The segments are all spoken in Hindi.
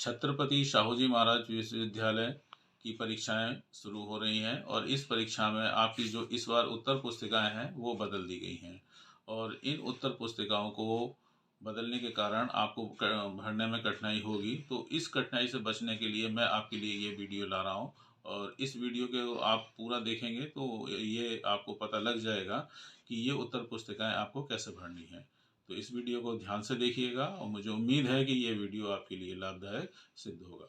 छत्रपति शाहूजी महाराज विश्वविद्यालय की परीक्षाएं शुरू हो रही हैं और इस परीक्षा में आपकी जो इस बार उत्तर पुस्तिकाएं हैं वो बदल दी गई हैं और इन उत्तर पुस्तिकाओं को बदलने के कारण आपको भरने में कठिनाई होगी। तो इस कठिनाई से बचने के लिए मैं आपके लिए ये वीडियो ला रहा हूँ और इस वीडियो को आप पूरा देखेंगे तो ये आपको पता लग जाएगा कि ये उत्तर पुस्तिकाएं आपको कैसे भरनी है। तो इस वीडियो को ध्यान से देखिएगा और मुझे उम्मीद है कि ये वीडियो आपके लिए लाभदायक सिद्ध होगा।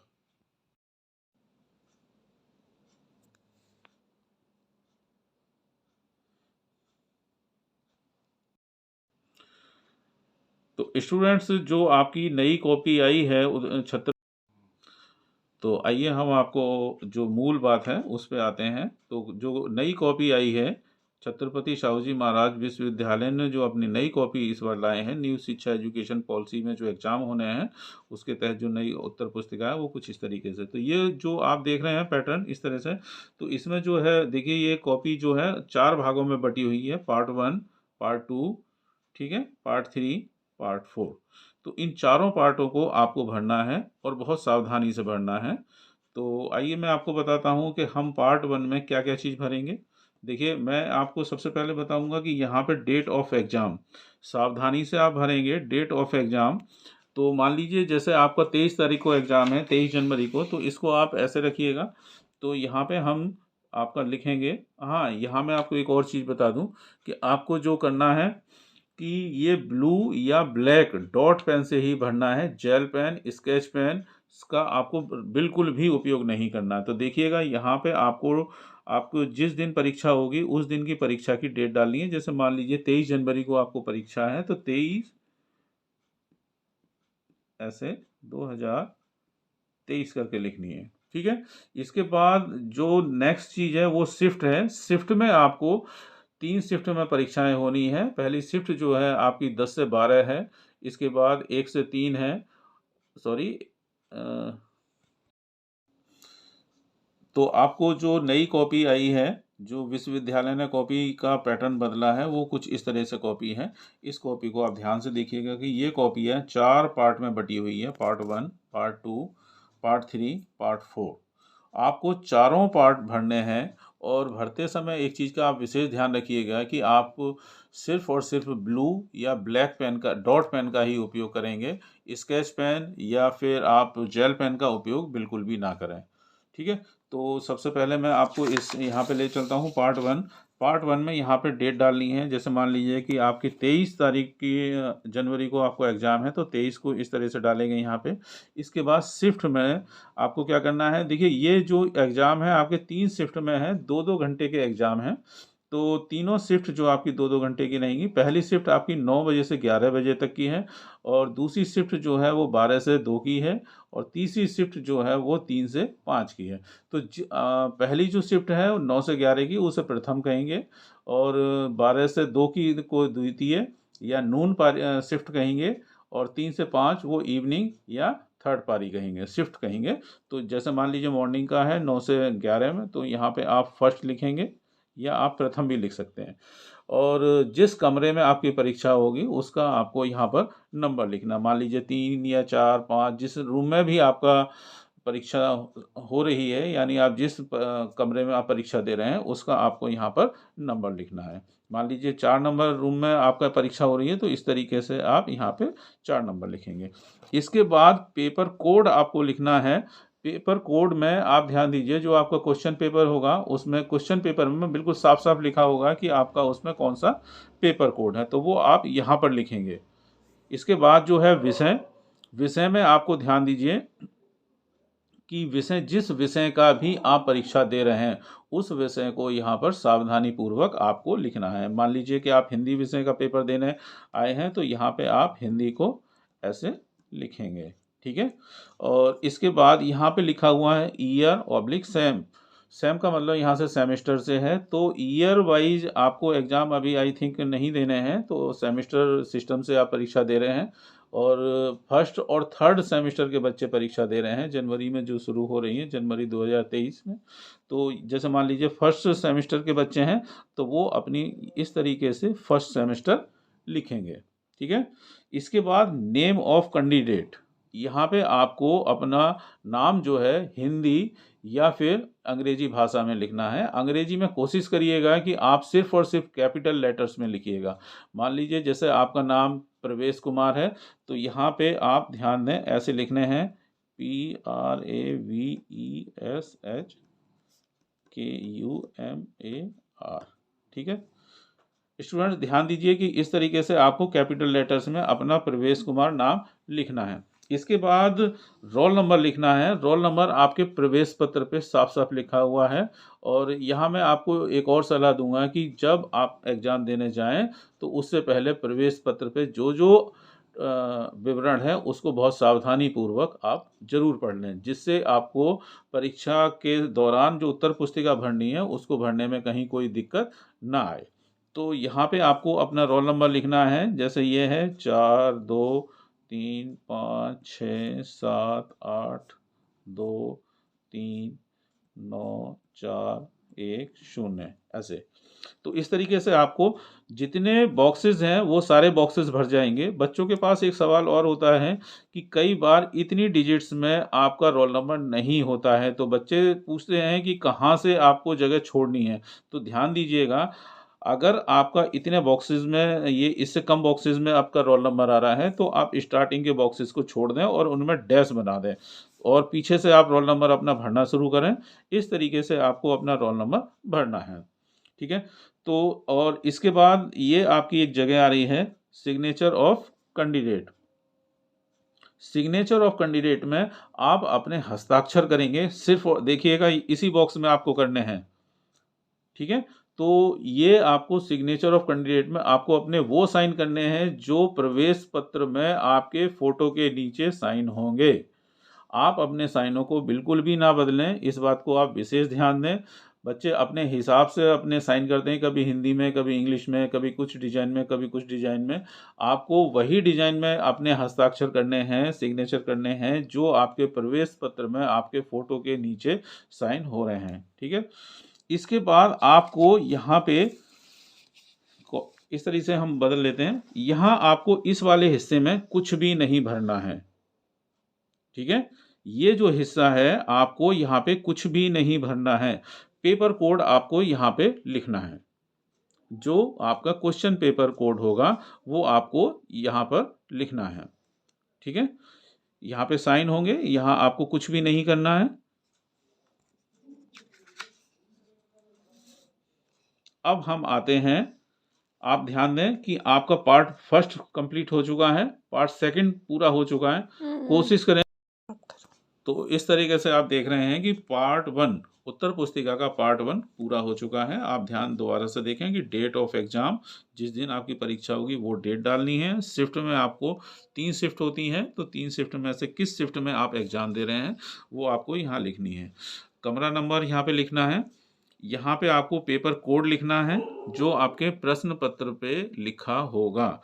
तो स्टूडेंट्स, जो आपकी नई कॉपी आई है छत्र तो आइए हम आपको जो मूल बात है उस पे आते हैं। तो जो नई कॉपी आई है, छत्रपति शाहूजी महाराज विश्वविद्यालय ने जो अपनी नई कॉपी इस बार लाए हैं, न्यू शिक्षा एजुकेशन पॉलिसी में जो एग्जाम होने हैं उसके तहत जो नई उत्तर पुस्तिका है वो कुछ इस तरीके से। तो ये जो आप देख रहे हैं पैटर्न इस तरह से, तो इसमें जो है देखिए ये कॉपी जो है 4 भागों में बटी हुई है, पार्ट 1, पार्ट 2, ठीक है, पार्ट 3, पार्ट 4। तो इन चारों पार्टों को आपको भरना है और बहुत सावधानी से भरना है। तो आइए मैं आपको बताता हूँ कि हम पार्ट 1 में क्या क्या चीज़ भरेंगे। देखिए मैं आपको सबसे पहले बताऊंगा कि यहाँ पे डेट ऑफ एग्ज़ाम सावधानी से आप भरेंगे। डेट ऑफ एग्ज़ाम, तो मान लीजिए जैसे आपका 23 तारीख को एग्ज़ाम है, 23 जनवरी को, तो इसको आप ऐसे रखिएगा। तो यहाँ पे हम आपका लिखेंगे। हाँ, यहाँ मैं आपको एक और चीज़ बता दूँ कि आपको जो करना है कि ये ब्लू या ब्लैक डॉट पेन से ही भरना है। जेल पेन, स्केच पेन का आपको बिल्कुल भी उपयोग नहीं करना है। तो देखिएगा यहाँ पे आपको आपको जिस दिन परीक्षा होगी उस दिन की परीक्षा की डेट डालनी है। जैसे मान लीजिए 23 जनवरी को आपको परीक्षा है, तो 23 ऐसे 2023 करके लिखनी है, ठीक है। इसके बाद जो नेक्स्ट चीज़ है वो शिफ्ट है। शिफ्ट में आपको 3 शिफ्ट में परीक्षाएं होनी है। पहली शिफ्ट जो है आपकी 10 से 12 है। इसके बाद 1 से 3 है, सॉरी। तो आपको जो नई कॉपी आई है, जो विश्वविद्यालय ने कॉपी का पैटर्न बदला है, वो कुछ इस तरह से कॉपी है। इस कॉपी को आप ध्यान से देखिएगा कि ये कॉपी है 4 पार्ट में बटी हुई है, पार्ट 1, पार्ट 2, पार्ट 3, पार्ट 4। आपको चारों पार्ट भरने हैं और भरते समय एक चीज़ का आप विशेष ध्यान रखिएगा कि आप सिर्फ और सिर्फ ब्लू या ब्लैक पेन का, डॉट पेन का ही उपयोग करेंगे। स्केच पेन या फिर आप जेल पेन का उपयोग बिल्कुल भी ना करें, ठीक है। तो सबसे पहले मैं आपको इस यहाँ पे ले चलता हूँ पार्ट 1। पार्ट 1 में यहाँ पे डेट डालनी है। जैसे मान लीजिए कि आपकी 23 तारीख की जनवरी को आपको एग्ज़ाम है, तो 23 को इस तरह से डालेंगे यहाँ पे। इसके बाद शिफ्ट में आपको क्या करना है, देखिए ये जो एग्ज़ाम है आपके 3 शिफ्ट में है, 2-2 घंटे के एग्ज़ाम हैं। तो तीनों शिफ्ट जो आपकी 2-2 घंटे की रहेंगी। पहली शिफ्ट आपकी 9 बजे से 11 बजे तक की है और दूसरी शिफ्ट जो है वो 12 से 2 की है और तीसरी शिफ्ट जो है वो 3 से 5 की है। तो पहली जो शिफ्ट है वो 9 से 11 की, उसे प्रथम कहेंगे और 12 से 2 की को द्वितीय या नून शिफ्ट कहेंगे और 3 से 5 वो इवनिंग या थर्ड पारी कहेंगे, शिफ्ट कहेंगे। तो जैसे मान लीजिए मॉर्निंग का है 9 से 11 में, तो यहाँ पे आप फर्स्ट लिखेंगे या आप प्रथम भी लिख सकते हैं। और जिस कमरे में आपकी परीक्षा होगी उसका आपको यहाँ पर नंबर लिखना। मान लीजिए 3 या 4, 5, जिस रूम में भी आपका परीक्षा हो रही है, यानी आप जिस कमरे में आप परीक्षा दे रहे हैं उसका आपको यहाँ पर नंबर लिखना है। मान लीजिए 4 नंबर रूम में आपका परीक्षा हो रही है, तो इस तरीके से आप यहाँ पे 4 नंबर लिखेंगे। इसके बाद पेपर कोड आपको लिखना है। पेपर कोड में आप ध्यान दीजिए, जो आपका क्वेश्चन पेपर होगा उसमें क्वेश्चन पेपर में बिल्कुल साफ साफ लिखा होगा कि आपका उसमें कौन सा पेपर कोड है, तो वो आप यहाँ पर लिखेंगे। इसके बाद जो है विषय, विषय में आपको ध्यान दीजिए कि विषय, जिस विषय का भी आप परीक्षा दे रहे हैं उस विषय को यहाँ पर सावधानी पूर्वक आपको लिखना है। मान लीजिए कि आप हिंदी विषय का पेपर देने आए हैं, तो यहाँ पे आप हिंदी को ऐसे लिखेंगे, ठीक है। और इसके बाद यहाँ पे लिखा हुआ है ईयर ऑब्लिक सेम। सेम का मतलब यहाँ से सेमेस्टर से है, तो ईयर वाइज आपको एग्ज़ाम अभी आई थिंक नहीं देने हैं, तो सेमेस्टर सिस्टम से आप परीक्षा दे रहे हैं। और फर्स्ट और थर्ड सेमेस्टर के बच्चे परीक्षा दे रहे हैं जनवरी में, जो शुरू हो रही है जनवरी 2023 में। तो जैसे मान लीजिए फर्स्ट सेमेस्टर के बच्चे हैं, तो वो अपनी इस तरीके से फर्स्ट सेमेस्टर लिखेंगे, ठीक है। इसके बाद नेम ऑफ कैंडिडेट, यहाँ पे आपको अपना नाम जो है हिंदी या फिर अंग्रेजी भाषा में लिखना है। अंग्रेजी में कोशिश करिएगा कि आप सिर्फ और सिर्फ कैपिटल लेटर्स में लिखिएगा। मान लीजिए जैसे आपका नाम प्रवेश कुमार है, तो यहाँ पे आप ध्यान दें ऐसे लिखने हैं PRAVESHKUMAR। ठीक है स्टूडेंट्स, ध्यान दीजिए कि इस तरीके से आपको कैपिटल लेटर्स में अपना प्रवेश कुमार नाम लिखना है। इसके बाद रोल नंबर लिखना है। रोल नंबर आपके प्रवेश पत्र पे साफ साफ लिखा हुआ है। और यहाँ मैं आपको एक और सलाह दूंगा कि जब आप एग्ज़ाम देने जाएं तो उससे पहले प्रवेश पत्र पे जो जो विवरण है उसको बहुत सावधानी पूर्वक आप जरूर पढ़ लें, जिससे आपको परीक्षा के दौरान जो उत्तर पुस्तिका भरनी है उसको भरने में कहीं कोई दिक्कत ना आए। तो यहाँ पे आपको अपना रोल नंबर लिखना है। जैसे ये है 4 2 3 5 6 7 8 2 3 9 4 1 0 ऐसे। तो इस तरीके से आपको जितने बॉक्सेस हैं वो सारे बॉक्सेस भर जाएंगे। बच्चों के पास एक सवाल और होता है कि कई बार इतनी डिजिट्स में आपका रोल नंबर नहीं होता है, तो बच्चे पूछते हैं कि कहाँ से आपको जगह छोड़नी है। तो ध्यान दीजिएगा, अगर आपका इतने बॉक्सेस में ये इससे कम बॉक्सेस में आपका रोल नंबर आ रहा है तो आप स्टार्टिंग के बॉक्सेस को छोड़ दें और उनमें डैश बना दें और पीछे से आप रोल नंबर अपना भरना शुरू करें। इस तरीके से आपको अपना रोल नंबर भरना है। ठीक है, तो और इसके बाद ये आपकी एक जगह आ रही है signature of candidate. Signature of candidate में आप अपने हस्ताक्षर करेंगे, सिर्फ देखिएगा इसी बॉक्स में आपको करने हैं। ठीक है, तो ये आपको सिग्नेचर ऑफ कैंडिडेट में आपको अपने वो साइन करने हैं जो प्रवेश पत्र में आपके फोटो के नीचे साइन होंगे। आप अपने साइनों को बिल्कुल भी ना बदलें, इस बात को आप विशेष ध्यान दें। बच्चे अपने हिसाब से अपने साइन करते हैं, कभी हिंदी में, कभी इंग्लिश में, कभी कुछ डिजाइन में, कभी कुछ डिजाइन में। आपको वही डिजाइन में अपने हस्ताक्षर करने हैं, सिग्नेचर करने हैं जो आपके प्रवेश पत्र में आपके फोटो के नीचे साइन हो रहे हैं। ठीक है, इसके बाद आपको यहाँ पे इस तरीके से हम बदल लेते हैं। यहाँ आपको इस वाले हिस्से में कुछ भी नहीं भरना है। ठीक है, ये जो हिस्सा है आपको यहाँ पे कुछ भी नहीं भरना है। पेपर कोड आपको यहाँ पे लिखना है। जो आपका क्वेश्चन पेपर कोड होगा वो आपको यहाँ पर लिखना है। ठीक है, यहाँ पे साइन होंगे, यहाँ आपको कुछ भी नहीं करना है। अब हम आते हैं, आप ध्यान दें कि आपका पार्ट फर्स्ट कंप्लीट हो चुका है, पार्ट सेकंड पूरा हो चुका है। कोशिश करें, तो इस तरीके से आप देख रहे हैं कि पार्ट वन उत्तर पुस्तिका का पार्ट वन पूरा हो चुका है। आप ध्यान दोबारा से देखें कि डेट ऑफ एग्जाम, जिस दिन आपकी परीक्षा होगी वो डेट डालनी है। शिफ्ट में आपको 3 शिफ्ट होती हैं, तो 3 शिफ्ट में से किस शिफ्ट में आप एग्जाम दे रहे हैं वो आपको यहाँ लिखनी है। कमरा नंबर यहाँ पे लिखना है। यहाँ पे आपको पेपर कोड लिखना है जो आपके प्रश्न पत्र पे लिखा होगा।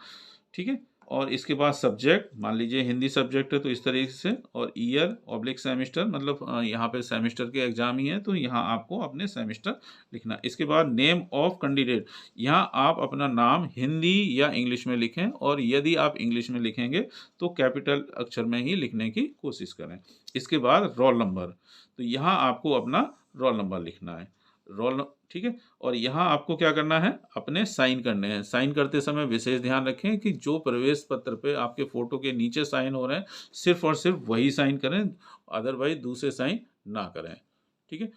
ठीक है, और इसके बाद सब्जेक्ट, मान लीजिए हिंदी सब्जेक्ट है तो इस तरीके से, और ईयर ऑब्लिक सेमेस्टर, मतलब यहाँ पे सेमेस्टर के एग्जाम ही है तो यहाँ आपको अपने सेमेस्टर लिखना। इसके बाद नेम ऑफ कैंडिडेट, यहाँ आप अपना नाम हिंदी या इंग्लिश में लिखें, और यदि आप इंग्लिश में लिखेंगे तो कैपिटल अक्षर में ही लिखने की कोशिश करें। इसके बाद रोल नंबर, तो यहाँ आपको अपना रोल नंबर लिखना है। ठीक है, और यहाँ आपको क्या करना है, अपने साइन करने हैं। साइन करते समय विशेष ध्यान रखें कि जो प्रवेश पत्र पे आपके फोटो के नीचे साइन हो रहे हैं सिर्फ और सिर्फ वही साइन करें, अदरवाइज दूसरे साइन ना करें। ठीक है,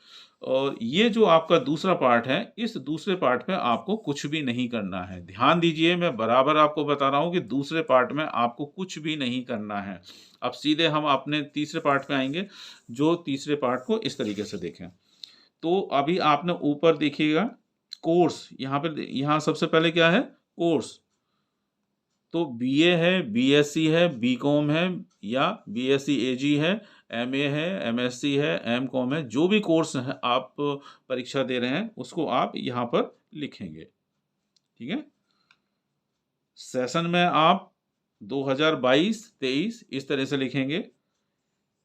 और ये जो आपका दूसरा पार्ट है, इस दूसरे पार्ट में आपको कुछ भी नहीं करना है। ध्यान दीजिए, मैं बराबर आपको बता रहा हूँ कि दूसरे पार्ट में आपको कुछ भी नहीं करना है। अब सीधे हम अपने तीसरे पार्ट में आएंगे, जो तीसरे पार्ट को इस तरीके से देखें। तो अभी आपने ऊपर देखिएगा कोर्स, यहाँ पे यहाँ सबसे पहले क्या है, कोर्स। तो बीए है, बीएससी है, बीकॉम है, या बीएससी एजी है, एमए है, एमएससी है, एमकॉम है, जो भी कोर्स है आप परीक्षा दे रहे हैं उसको आप यहाँ पर लिखेंगे। ठीक है, सेशन में आप 2022-23 इस तरह से लिखेंगे।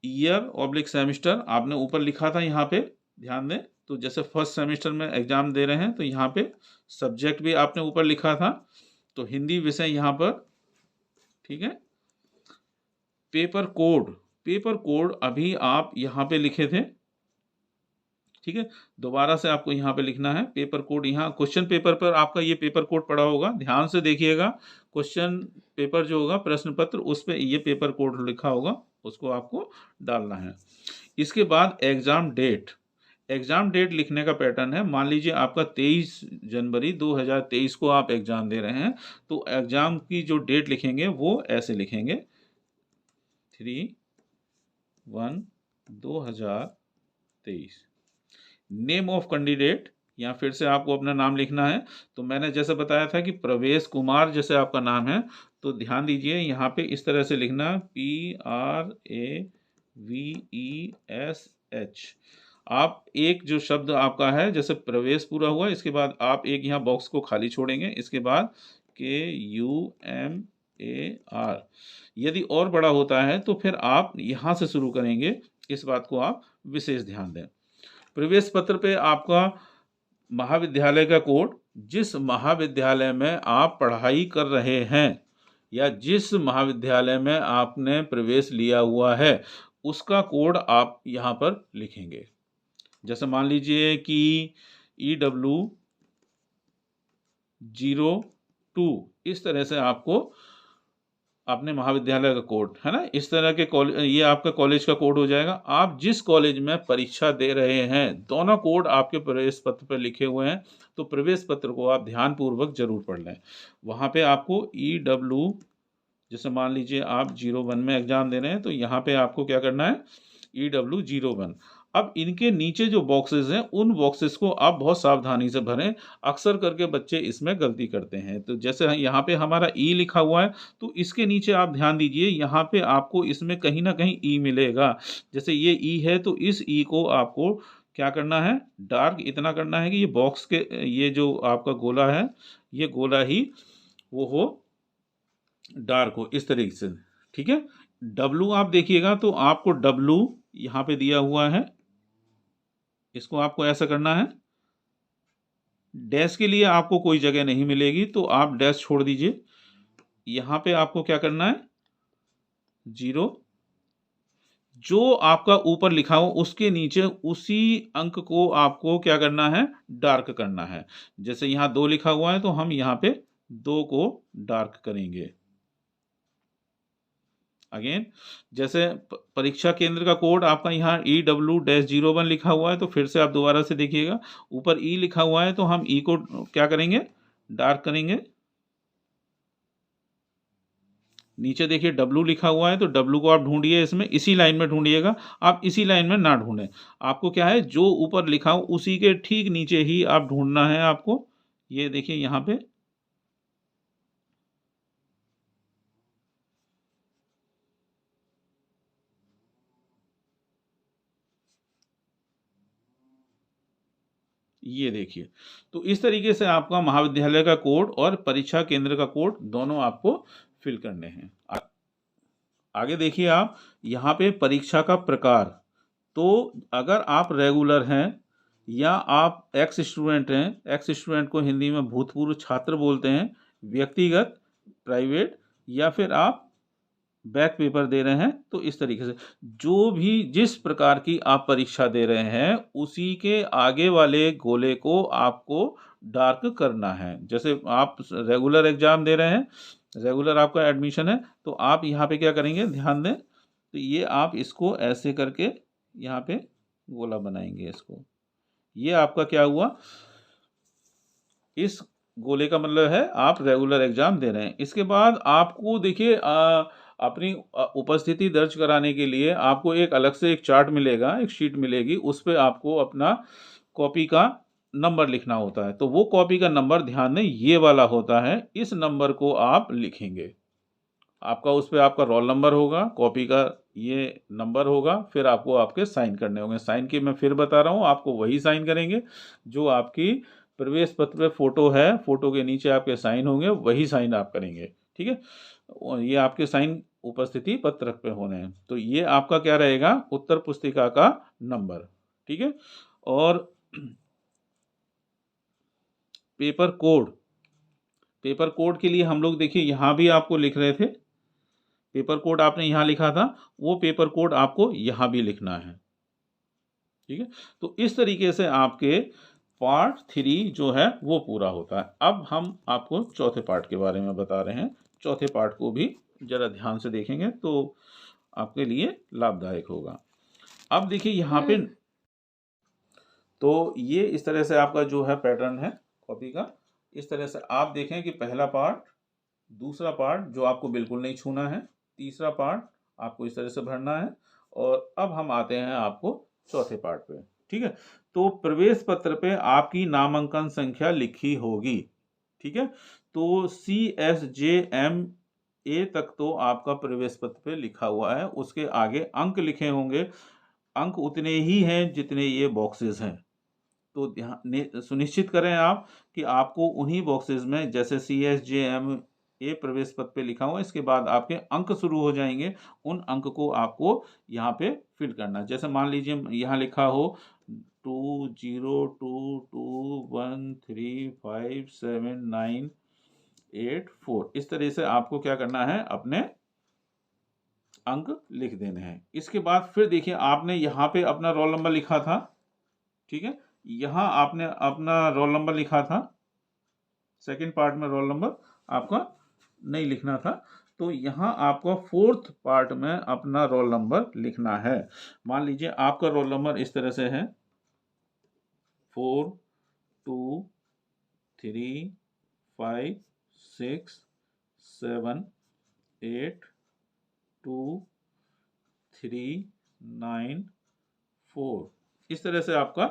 ईयर ऑब्लिक सेमेस्टर आपने ऊपर लिखा था, यहाँ पे ध्यान दें। तो जैसे फर्स्ट सेमेस्टर में एग्जाम दे रहे हैं तो यहाँ पे सब्जेक्ट भी आपने ऊपर लिखा था, तो हिंदी विषय यहाँ पर। ठीक है, पेपर कोड, पेपर कोड अभी आप यहाँ पे लिखे थे, ठीक है। दोबारा से आपको यहाँ पे लिखना है पेपर कोड। यहाँ क्वेश्चन पेपर पर आपका ये पेपर कोड पड़ा होगा, ध्यान से देखिएगा। क्वेश्चन पेपर जो होगा प्रश्न पत्र, उस पे ये पेपर कोड लिखा होगा, उसको आपको डालना है। इसके बाद एग्जाम डेट, एग्जाम डेट लिखने का पैटर्न है। मान लीजिए आपका 23 जनवरी 2023 को आप एग्जाम दे रहे हैं, तो एग्जाम की जो डेट लिखेंगे वो ऐसे लिखेंगे 3/1/2023। नेम ऑफ कैंडिडेट, या फिर से आपको अपना नाम लिखना है। तो मैंने जैसे बताया था कि प्रवेश कुमार जैसे आपका नाम है, तो ध्यान दीजिए यहाँ पे इस तरह से लिखना PRAVESH। आप एक जो शब्द आपका है, जैसे प्रवेश पूरा हुआ, इसके बाद आप एक यहाँ बॉक्स को खाली छोड़ेंगे, इसके बाद KUMAR। यदि और बड़ा होता है तो फिर आप यहाँ से शुरू करेंगे, इस बात को आप विशेष ध्यान दें। प्रवेश पत्र पे आपका महाविद्यालय का कोड, जिस महाविद्यालय में आप पढ़ाई कर रहे हैं या जिस महाविद्यालय में आपने प्रवेश लिया हुआ है, उसका कोड आप यहाँ पर लिखेंगे। जैसे मान लीजिए कि EW02, इस तरह से आपको अपने महाविद्यालय का कोड है ना, इस तरह के कॉलेज, ये आपका कॉलेज का कोड हो जाएगा। आप जिस कॉलेज में परीक्षा दे रहे हैं, दोनों कोड आपके प्रवेश पत्र पर लिखे हुए हैं, तो प्रवेश पत्र को आप ध्यानपूर्वक जरूर पढ़ लें। वहाँ पे आपको EW, जैसे मान लीजिए आप 01 में एग्जाम दे रहे हैं, तो यहाँ पे आपको क्या करना है, EW01। अब इनके नीचे जो बॉक्सेस हैं, उन बॉक्सेस को आप बहुत सावधानी से भरें। अक्सर करके बच्चे इसमें गलती करते हैं। तो जैसे यहाँ पे हमारा ई लिखा हुआ है, तो इसके नीचे आप ध्यान दीजिए, यहाँ पे आपको इसमें कहीं ना कहीं ई मिलेगा। जैसे ये ई है, तो इस ई को आपको क्या करना है, डार्क इतना करना है कि ये बॉक्स के, ये जो आपका गोला है, ये गोला ही वो हो, डार्क हो, इस तरीके से, ठीक है। डब्लू आप देखिएगा, तो आपको डब्लू यहाँ पे दिया हुआ है, इसको आपको ऐसा करना है। डैश के लिए आपको कोई जगह नहीं मिलेगी, तो आप डैश छोड़ दीजिए। यहाँ पे आपको क्या करना है, 0, जो आपका ऊपर लिखा हो उसके नीचे उसी अंक को आपको क्या करना है, डार्क करना है। जैसे यहाँ 2 लिखा हुआ है, तो हम यहाँ पे 2 को डार्क करेंगे। अगेन, जैसे परीक्षा केंद्र का कोड आपका यहाँ EW-01 लिखा हुआ है, तो फिर से आप दोबारा से देखिएगा, ऊपर ई लिखा हुआ है, तो हम ई को क्या करेंगे, डार्क करेंगे। नीचे देखिए डब्लू लिखा हुआ है, तो डब्लू को आप ढूंढिए, इसमें इसी लाइन में ढूंढिएगा, आप इसी लाइन में ना ढूंढें। आपको क्या है, जो ऊपर लिखा हो उसी के ठीक नीचे ही आप ढूंढना है आपको। ये देखिए यहाँ पे, ये देखिए। तो इस तरीके से आपका महाविद्यालय का कोड और परीक्षा केंद्र का कोड दोनों आपको फिल करने हैं। आगे देखिए आप, यहाँ पे परीक्षा का प्रकार। तो अगर आप रेगुलर हैं या आप एक्स स्टूडेंट हैं, एक्स स्टूडेंट को हिंदी में भूतपूर्व छात्र बोलते हैं, व्यक्तिगत, प्राइवेट, या फिर आप बैक पेपर दे रहे हैं, तो इस तरीके से जो भी जिस प्रकार की आप परीक्षा दे रहे हैं, उसी के आगे वाले गोले को आपको डार्क करना है। जैसे आप रेगुलर एग्जाम दे रहे हैं, रेगुलर आपका एडमिशन है, तो आप यहाँ पे क्या करेंगे, ध्यान दें, तो ये आप इसको ऐसे करके यहाँ पे गोला बनाएंगे इसको। ये आपका क्या हुआ, इस गोले का मतलब है आप रेगुलर एग्जाम दे रहे हैं। इसके बाद आपको देखिए अपनी उपस्थिति दर्ज कराने के लिए आपको एक अलग से एक चार्ट मिलेगा, एक शीट मिलेगी, उस पर आपको अपना कॉपी का नंबर लिखना होता है। तो वो कॉपी का नंबर ध्यान दें, ये वाला होता है, इस नंबर को आप लिखेंगे। आपका उस पर आपका रोल नंबर होगा, कॉपी का ये नंबर होगा, फिर आपको आपके साइन करने होंगे। साइन की मैं फिर बता रहा हूँ, आपको वही साइन करेंगे जो आपकी प्रवेश पत्र पे फोटो है, फोटो के नीचे आपके साइन होंगे, वही साइन आप करेंगे, ठीक है। और ये आपके साइन उपस्थिति पत्रक पे होने हैं। तो ये आपका क्या रहेगा, उत्तर पुस्तिका का नंबर, ठीक है। और पेपर कोड, पेपर कोड के लिए हम लोग देखिए यहाँ भी आपको लिख रहे थे, पेपर कोड आपने यहाँ लिखा था, वो पेपर कोड आपको यहाँ भी लिखना है। ठीक है, तो इस तरीके से आपके पार्ट 3 जो है वो पूरा होता है। अब हम आपको चौथे पार्ट के बारे में बता रहे हैं। चौथे पार्ट को भी जरा ध्यान से देखेंगे तो आपके लिए लाभदायक होगा। अब देखिए यहाँ पे, तो ये इस तरह से आपका जो है पैटर्न है कॉपी का। इस तरह से आप देखें कि पहला पार्ट, दूसरा पार्ट जो आपको बिल्कुल नहीं छूना है, तीसरा पार्ट आपको इस तरह से भरना है, और अब हम आते हैं आपको चौथे पार्ट पे। ठीक है, तो प्रवेश पत्र पे आपकी नामांकन संख्या लिखी होगी। ठीक है, तो CSJM A तक तो आपका प्रवेश पत्र पे लिखा हुआ है, उसके आगे अंक लिखे होंगे। अंक उतने ही हैं जितने ये बॉक्सेस हैं। तो ध्यान सुनिश्चित करें आप कि आपको उन्हीं बॉक्सेस में, जैसे CSJM A प्रवेश पत्र पे लिखा हुआ, इसके बाद आपके अंक शुरू हो जाएंगे, उन अंक को आपको यहाँ पे फिल करना। जैसे मान लीजिए यहाँ लिखा हो 2022135798 4, इस तरह से आपको क्या करना है, अपने अंक लिख देने हैं। इसके बाद फिर देखिए आपने यहाँ पे अपना रोल नंबर लिखा था। ठीक है, यहाँ आपने अपना रोल नंबर लिखा था, सेकंड पार्ट में रोल नंबर आपका नहीं लिखना था, तो यहाँ आपको फोर्थ पार्ट में अपना रोल नंबर लिखना है। मान लीजिए आपका रोल नंबर इस तरह से है 4235678239 इस तरह से आपका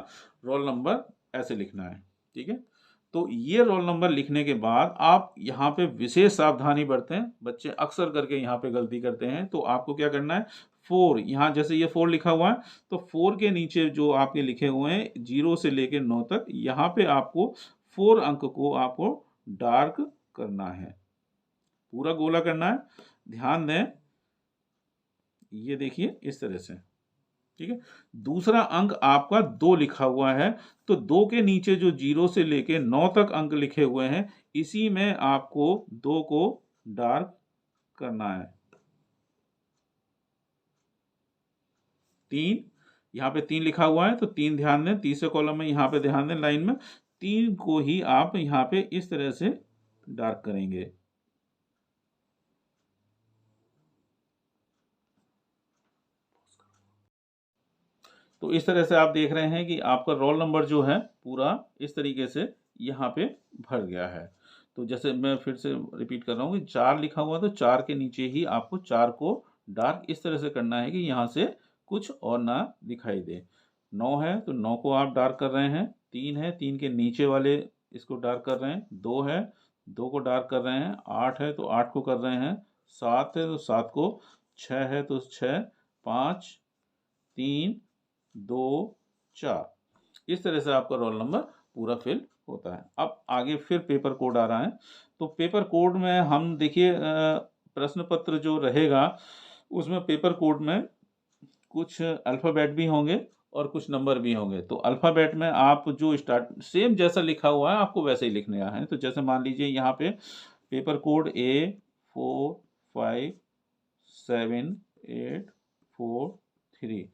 रोल नंबर ऐसे लिखना है। ठीक है, तो ये रोल नंबर लिखने के बाद आप यहाँ पे विशेष सावधानी बरतें। बच्चे अक्सर करके यहाँ पे गलती करते हैं, तो आपको क्या करना है, 4, यहाँ जैसे ये 4 लिखा हुआ है, तो 4 के नीचे जो आपके लिखे हुए हैं 0 से लेकर 9 तक, यहाँ पे आपको 4 अंक को आपको डार्क करना है, पूरा गोला करना है। ध्यान दें, ये देखिए इस तरह से। ठीक है, दूसरा अंक आपका 2 लिखा हुआ है, तो 2 के नीचे जो 0 से लेके 9 तक अंक लिखे हुए हैं, इसी में आपको 2 को डार्क करना है। 3, यहाँ पे 3 लिखा हुआ है, तो 3 ध्यान दें, तीसरे कॉलम में यहाँ पे ध्यान दें, लाइन में 3 को ही आप यहाँ पे इस तरह से डार्क करेंगे। तो इस तरह से आप देख रहे हैं कि आपका रोल नंबर जो है पूरा इस तरीके से यहाँ पे भर गया है। तो जैसे मैं फिर से रिपीट कर रहा हूँ कि 4 लिखा हुआ, तो 4 के नीचे ही आपको 4 को डार्क इस तरह से करना है कि यहाँ से कुछ और ना दिखाई दे। 9 है तो 9 को आप डार्क कर रहे हैं, 3 है 3 के नीचे वाले इसको डार्क कर रहे हैं, 2 है 2 को डार्क कर रहे हैं, 8 है तो 8 को कर रहे हैं, 7 है तो 7 को, 6 है तो 6, 5, 3, 2, 4 इस तरह से आपका रोल नंबर पूरा फिल होता है। अब आगे फिर पेपर कोड आ रहा है, तो पेपर कोड में हम देखिए प्रश्न पत्र जो रहेगा उसमें पेपर कोड में कुछ अल्फ़ाबेट भी होंगे और कुछ नंबर भी होंगे। तो अल्फ़ाबेट में आप जो स्टार्ट सेम जैसा लिखा हुआ है आपको वैसे ही लिखने हैं। तो जैसे मान लीजिए यहाँ पे पेपर कोड A457843,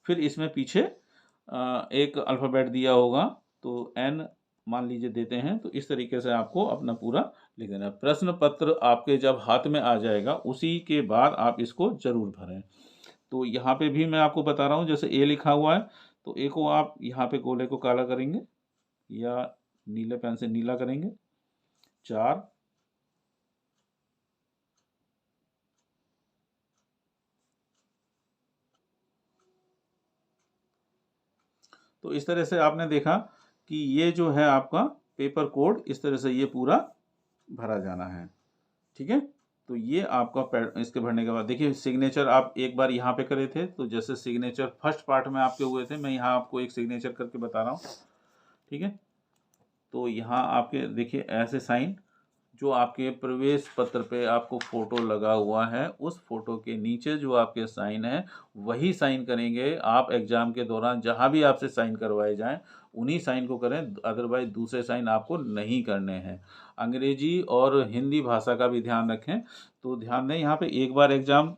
फिर इसमें पीछे एक अल्फ़ाबेट दिया होगा, तो N मान लीजिए देते हैं। तो इस तरीके से आपको अपना पूरा लिख देना है। प्रश्न पत्र आपके जब हाथ में आ जाएगा उसी के बाद आप इसको ज़रूर भरें। तो यहाँ पे भी मैं आपको बता रहा हूँ, जैसे A लिखा हुआ है, तो A को आप यहाँ पे गोले को काला करेंगे या नीले पेन से नीला करेंगे। 4, तो इस तरह से आपने देखा कि ये जो है आपका पेपर कोड इस तरह से ये पूरा भरा जाना है। ठीक है, तो ये आपका इसके भरने के बाद देखिए सिग्नेचर आप एक बार यहाँ पे करे थे, तो जैसे सिग्नेचर फर्स्ट पार्ट में आपके हुए थे, मैं यहाँ आपको एक सिग्नेचर करके बता रहा हूँ। ठीक है, तो यहाँ आपके देखिए ऐसे साइन, जो आपके प्रवेश पत्र पे आपको फ़ोटो लगा हुआ है, उस फ़ोटो के नीचे जो आपके साइन है वही साइन करेंगे। आप एग्ज़ाम के दौरान जहाँ भी आपसे साइन करवाए जाएँ उन्हीं साइन को करें, अदरवाइज़ दूसरे साइन आपको नहीं करने हैं। अंग्रेजी और हिंदी भाषा का भी ध्यान रखें। तो ध्यान दें, यहाँ पे एक बार एग्ज़ाम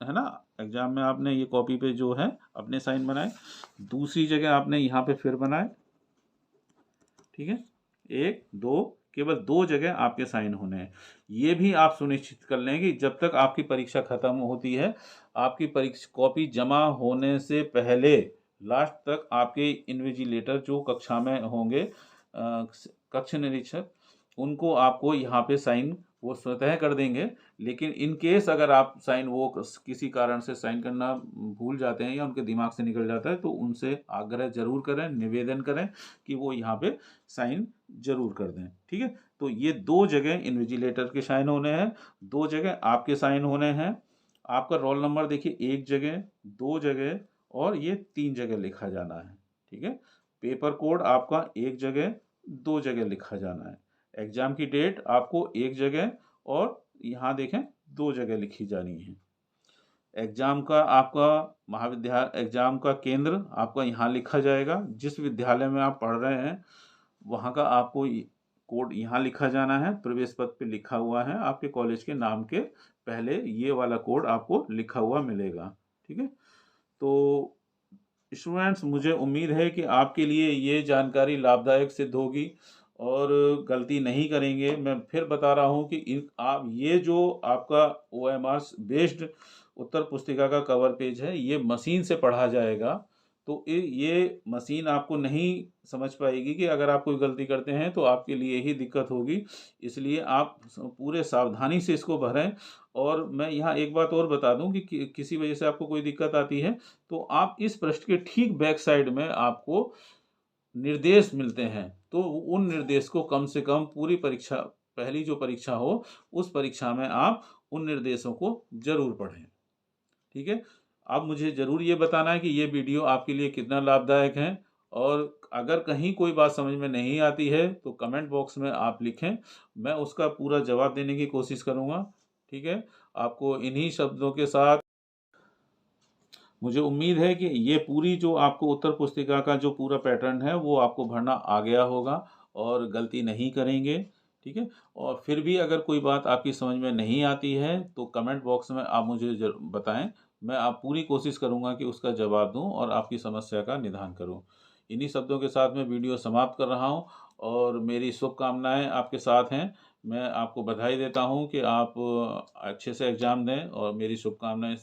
है ना, एग्ज़ाम में आपने ये कॉपी पे जो है अपने साइन बनाए, दूसरी जगह आपने यहाँ पे फिर बनाए, ठीक है। 1, 2, केवल 2 जगह आपके साइन होने हैं। ये भी आप सुनिश्चित कर लें कि जब तक आपकी परीक्षा खत्म होती है, आपकी कॉपी जमा होने से पहले लास्ट तक आपके इन्विजिलेटर जो कक्षा में होंगे, कक्ष निरीक्षक, उनको आपको यहाँ पे साइन वो स्वतः कर देंगे। लेकिन इन केस अगर आप साइन वो किसी कारण से साइन करना भूल जाते हैं या उनके दिमाग से निकल जाता है, तो उनसे आग्रह ज़रूर करें, निवेदन करें कि वो यहाँ पे साइन ज़रूर कर दें, ठीक है। तो ये 2 जगह इन्विजिलेटर के साइन होने हैं, 2 जगह आपके साइन होने हैं। आपका रोल नंबर देखिए 1 जगह, 2 जगह और ये 3 जगह लिखा जाना है, ठीक है। पेपर कोड आपका 1 जगह, 2 जगह लिखा जाना है। एग्ज़ाम की डेट आपको 1 जगह और यहाँ देखें 2 जगह लिखी जानी है। एग्ज़ाम का आपका एग्ज़ाम का केंद्र आपका यहाँ लिखा जाएगा। जिस विद्यालय में आप पढ़ रहे हैं वहाँ का आपको कोड यहाँ लिखा जाना है। प्रवेश पत्र पे लिखा हुआ है, आपके कॉलेज के नाम के पहले ये वाला कोड आपको लिखा हुआ मिलेगा, ठीक है। तो स्टूडेंट्स, मुझे उम्मीद है कि आपके लिए ये जानकारी लाभदायक सिद्ध होगी और गलती नहीं करेंगे। मैं फिर बता रहा हूँ कि आप ये जो आपका OMR बेस्ड उत्तर पुस्तिका का कवर पेज है, ये मशीन से पढ़ा जाएगा। तो ये मशीन आपको नहीं समझ पाएगी कि अगर आप कोई गलती करते हैं तो आपके लिए ही दिक्कत होगी। इसलिए आप पूरे सावधानी से इसको भरें। और मैं यहाँ एक बात और बता दूं कि किसी वजह से आपको कोई दिक्कत आती है तो आप इस पृष्ठ के ठीक बैक साइड में आपको निर्देश मिलते हैं, तो उन निर्देश को कम से कम पूरी परीक्षा, पहली जो परीक्षा हो उस परीक्षा में आप उन निर्देशों को ज़रूर पढ़ें, ठीक है। अब मुझे ज़रूर ये बताना है कि ये वीडियो आपके लिए कितना लाभदायक है। और अगर कहीं कोई बात समझ में नहीं आती है तो कमेंट बॉक्स में आप लिखें, मैं उसका पूरा जवाब देने की कोशिश करूँगा, ठीक है। आपको इन्हीं शब्दों के साथ मुझे उम्मीद है कि ये पूरी जो आपको उत्तर पुस्तिका का जो पूरा पैटर्न है वो आपको भरना आ गया होगा और गलती नहीं करेंगे, ठीक है। और फिर भी अगर कोई बात आपकी समझ में नहीं आती है तो कमेंट बॉक्स में आप मुझे बताएं। मैं आप पूरी कोशिश करूंगा कि उसका जवाब दूं और आपकी समस्या का निदान करूं। इन्हीं शब्दों के साथ मैं वीडियो समाप्त कर रहा हूं और मेरी शुभकामनाएं आपके साथ हैं। मैं आपको बधाई देता हूं कि आप अच्छे से एग्ज़ाम दें और मेरी शुभकामनाएं